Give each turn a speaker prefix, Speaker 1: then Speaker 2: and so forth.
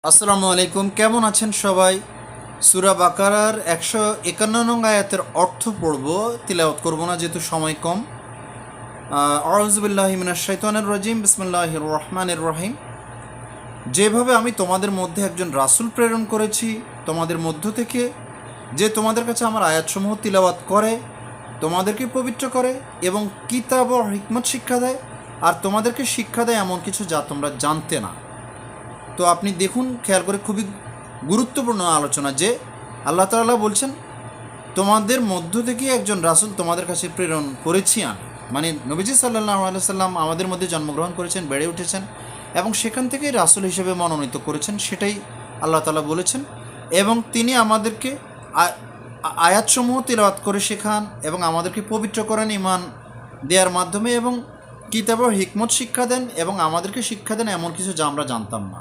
Speaker 1: আসসালামু আলাইকুম, কেমন আছেন সবাই? সূরা বাকারার 151 নং আয়াতের অর্থ পড়ব, তিলাওয়াত করব না যেহেতু সময় কম। আউযু বিল্লাহি মিনাশ শাইতানির রাজিম, বিসমিল্লাহির রহমানির রহিম। যেভাবে আমি তোমাদের মধ্যে একজন রাসূল প্রেরণ করেছি তোমাদের মধ্য থেকে, যে তোমাদের কাছে আমার আয়াতসমূহ তিলাওয়াত করে, তোমাদেরকে পবিত্র করে এবং কিতাব ও হিকমত শিক্ষা দেয়, আর তোমাদেরকে শিক্ষা দেয় এমন কিছু যা তোমরা জানতে না। তো আপনি দেখুন, খেয়াল করে, খুবই গুরুত্বপূর্ণ আলোচনা যে আল্লাহ তাআলা বলছেন তোমাদের মধ্য থেকে একজন রাসূল তোমাদের কাছে প্রেরণ করেছি আমি। মানে নবীজি সাল্লাল্লাহু আলাইহি সাল্লাম আমাদের মধ্যে জন্মগ্রহণ করেছেন, বেড়ে উঠেছেন এবং সেখান থেকেই রাসূল হিসেবে মনোনীত করেছেন, সেটাই আল্লাহ তাআলা বলেছেন। এবং তিনি আমাদেরকে আয়াতসমূহ তিলাওয়াত করে শেখান এবং আমাদেরকে পবিত্র করেন ঈমান দেওয়ার মাধ্যমে, এবং কিতাব ও হিকমত শিক্ষা দেন এবং আমাদেরকে শিক্ষা দেন এমন কিছু যা আমরা জানতাম না।